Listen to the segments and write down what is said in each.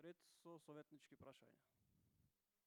дневниот ред со советнички прашања. Добар ден. Беа разгледани предлозите од точка 1 до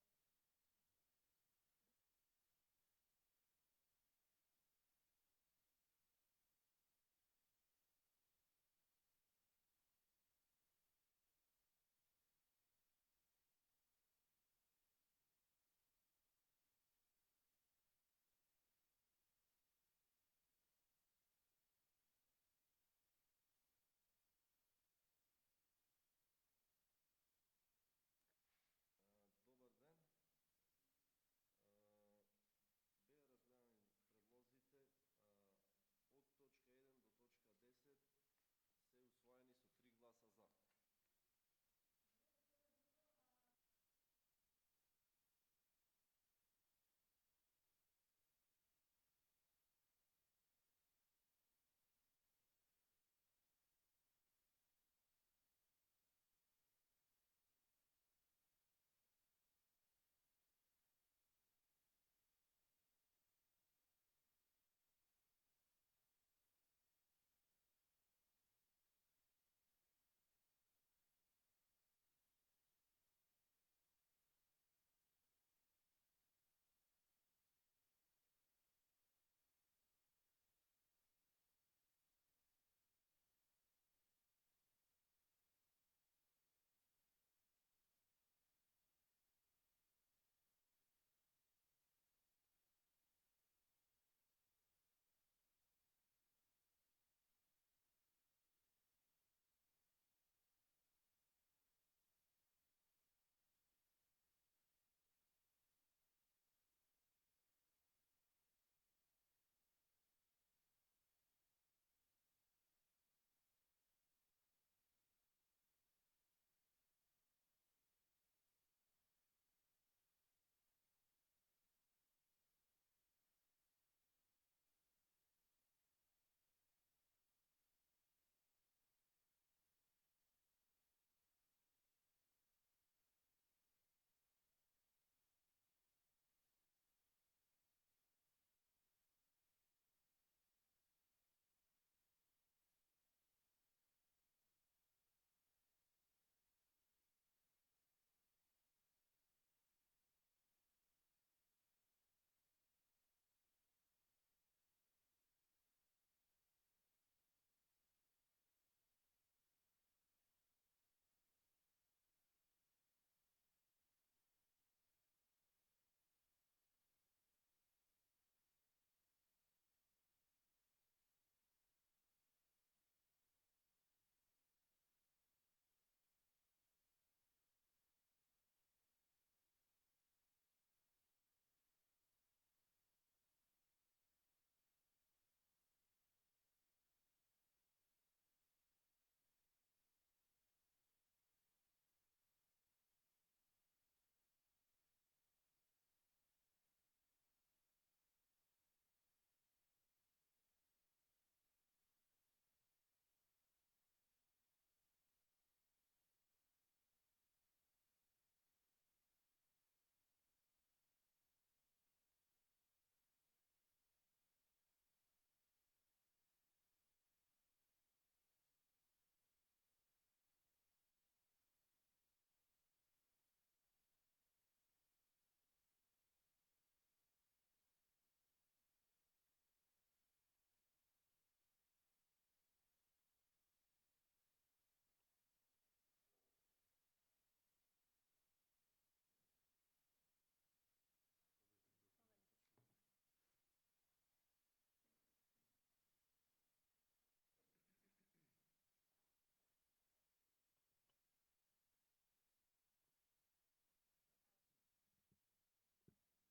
точка 10 се усвоени со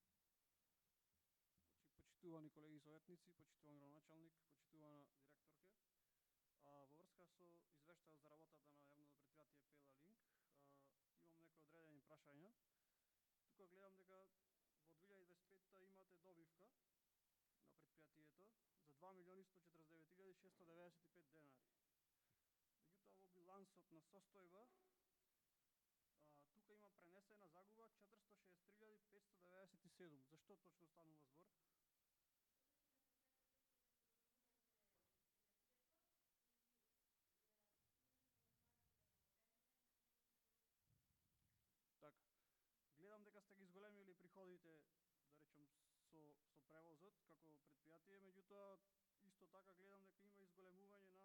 3 гласа за. Почитувани колеги советници, почитуван градоначалник, почитувана директорке, во врска со извештајот за работата на јавното претпријатие Пела Линк, имам некои одредени прашања. Тука гледам дека во 2025 имате добивка на претпријатието за 2.149.695 денари. Меѓутоа во билансот на состојба тука има пренесена загуба 463.597. Зашто точно станува збор? зголемили приходите, да речем, со превозот како предпријатие, меѓутоа исто така гледам дека има изголемување на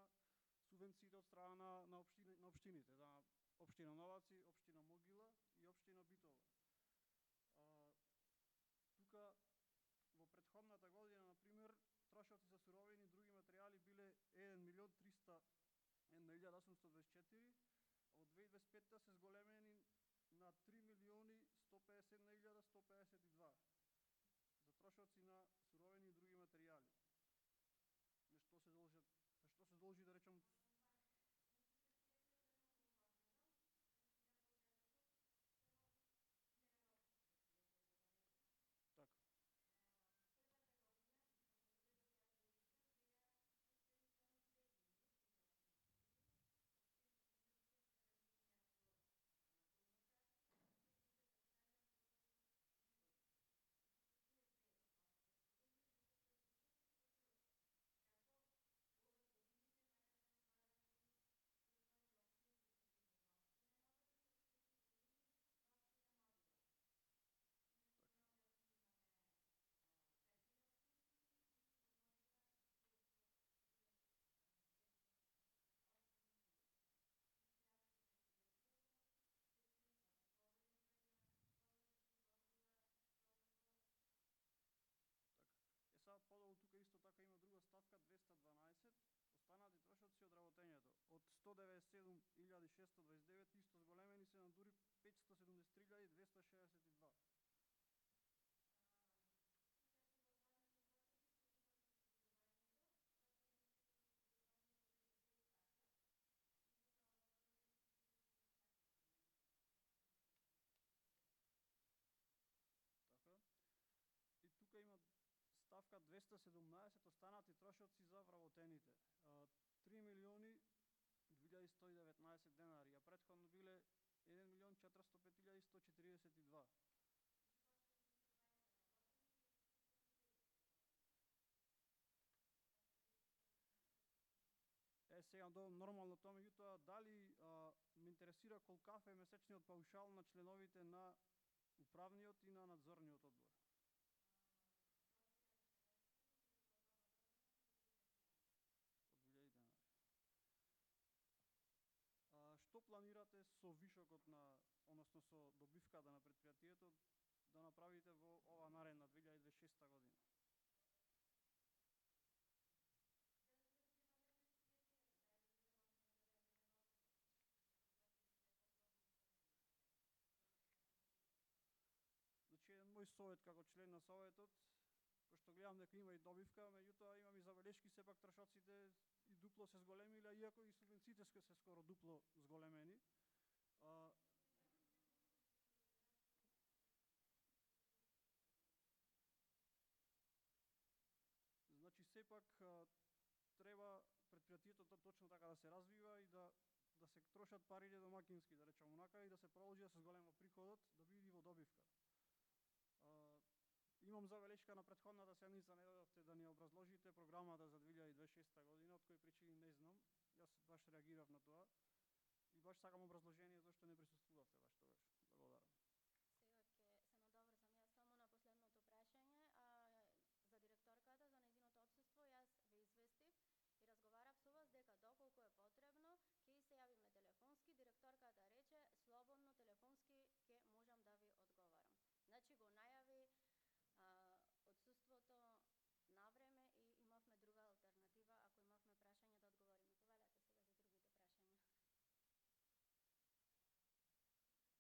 субвенциите од страна на општините, да, општина Новаци, општина Могила и општина Битола. Тука во претходната година, на пример, трошоци за суровини и други материјали биле 1.301.824, а во 2025 се зголемени на 3.151.152 за трошоци на суровини и други материјали. На што се должи, да речем, така. Сега подолу тука исто така има друга ставка 212, останати трошоци од работењето. Од 197.629 исто зголемени се на дури 573.262. Така. И тука има ставка 217, останати трошоци за вработените. 3.219 денари, а претходно биле 1.405.142. Сега нормално тоа, меѓутоа дали ме интересира колкав е месечниот паушал на членовите на управниот и на надзорниот одбор. Од 1000 денари. Што планирате со вишокот на, односно со добивката на предпријатието да направите во ова наредна 2026 година? Значи, мој совет како член на советот, пошто гледам дека има и добивка, меѓутоа имам и забелешки, сепак трошоците и дупло се зголемиле, иако и субвенциите се скоро дупло зголемени. Значи, сепак треба предпријатието точно така да се развива и да се трошат парите домакински, да речам онака, и да се продолжи да се зголема приходот, да биде во добивка. Имам забелешка на претходната седница, не дојдовте да ни образложите програмата за 2026 година, од кои причини не знам. Јас баш реагирав на тоа и баш сакам образложение зашто не присуствувавте баш тогаш. Благодарам. Сега ќе се надоврзам јас само на последното прашање, за директорката, за нејзиното отсуство, јас ве известив и разговарав со вас дека доколку е потребно, ќе се јавиме телефонски. Директорката рече слободно телефонски ќе можам да ви одговарам. Значи го најави отсуството на време и имавме друга алтернатива, ако имавме прашање да одговориме. Повелете сега за другите прашања.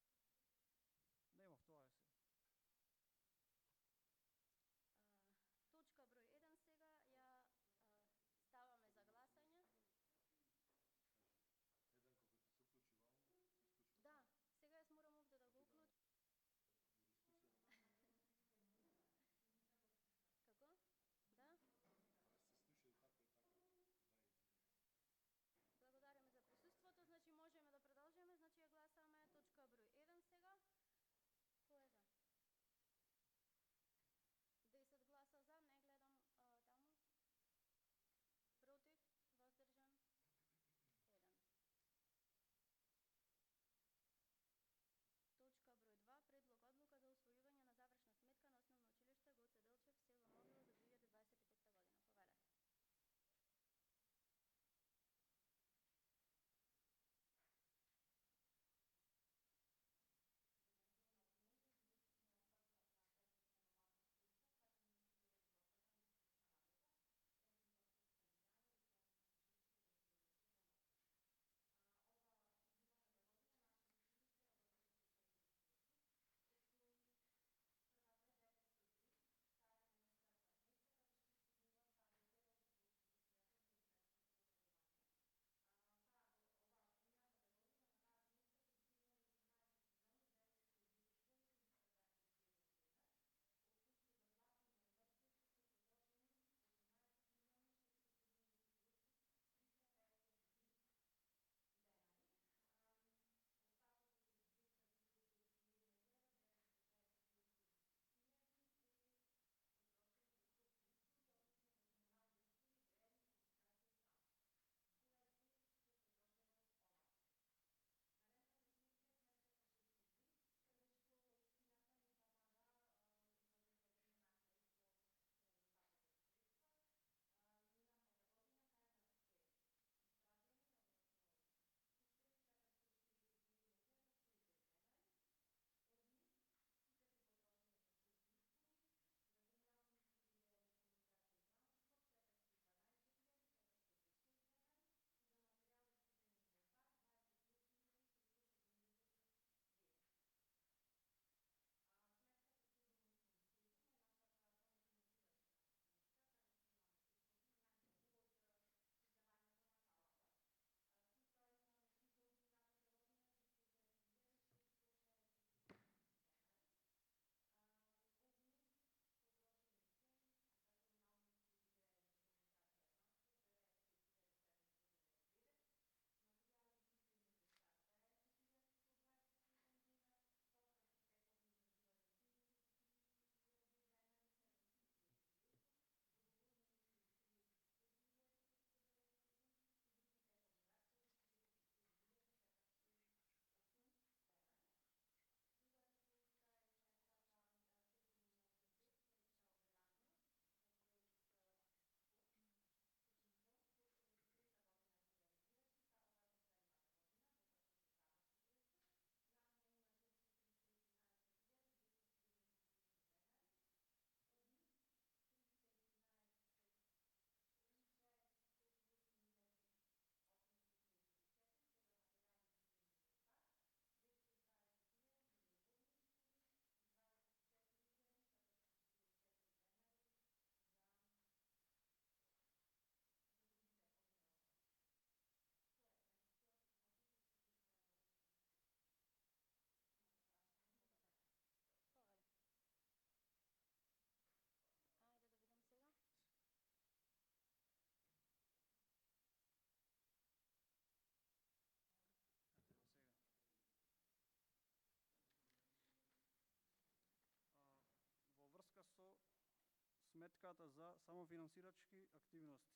сметката за самофинансирачки активности.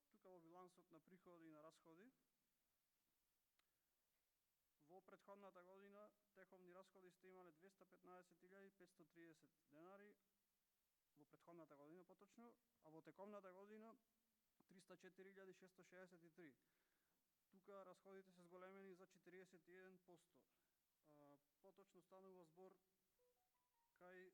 Тука во билансот на приходи и на расходи, во претходната година теховни расходи сте имале 215.530 денари, во претходната година поточно, а во текомната година 304.663. Тука расходите се зголемени за 41%. Поточно станува збор кај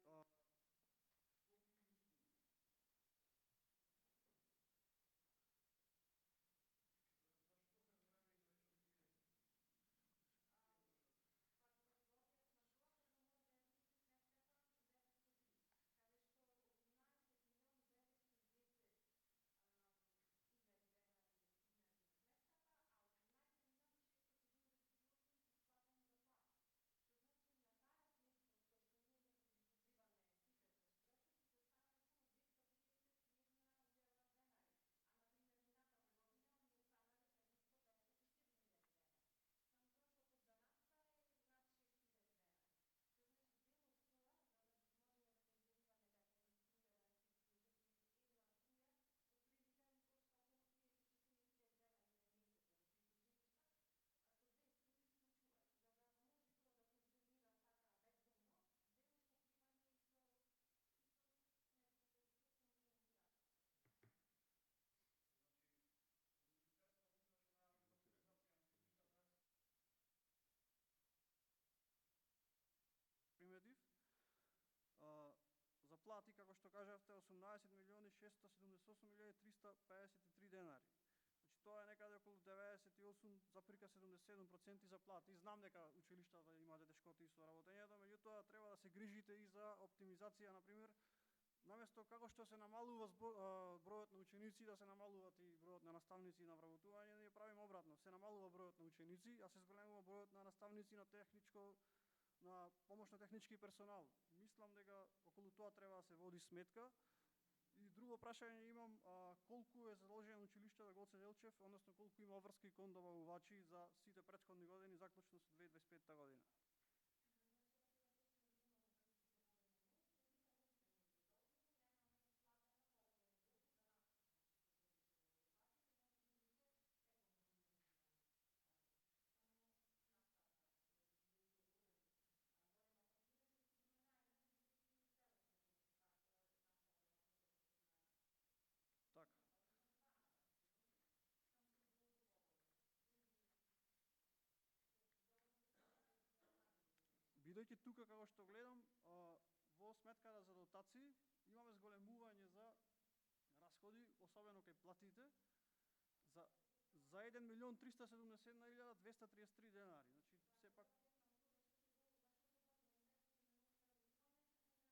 приметив. За плати, како што кажавте, 18.678.353 денари. Значи тоа е некаде околу 98,77% за плати. Знам дека училиштата имате тешкоти со работењето, меѓутоа треба да се грижите и за оптимизација, например, наместо како што се намалува бројот на ученици, да се намалуваат и бројот на наставници на вработување, ние правиме обратно. Се намалува бројот на ученици, а се зголемува бројот на наставници на помошно-технички персонал. Мислам дека околу тоа треба да се води сметка. И друго прашање имам, колку е задолжено училиштето Гоце Делчев, односно колку има обврски кон добавувачи за сите претходни години, заклучно со 2025 година? Така. Бидејќи тука, како што гледам, во сметката за дотации имаме зголемување за расходи, особено кај платите, за 1.371.233 денари. Значи, сепак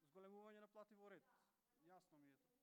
зголемување на плати во ред. Јасно ми е тоа.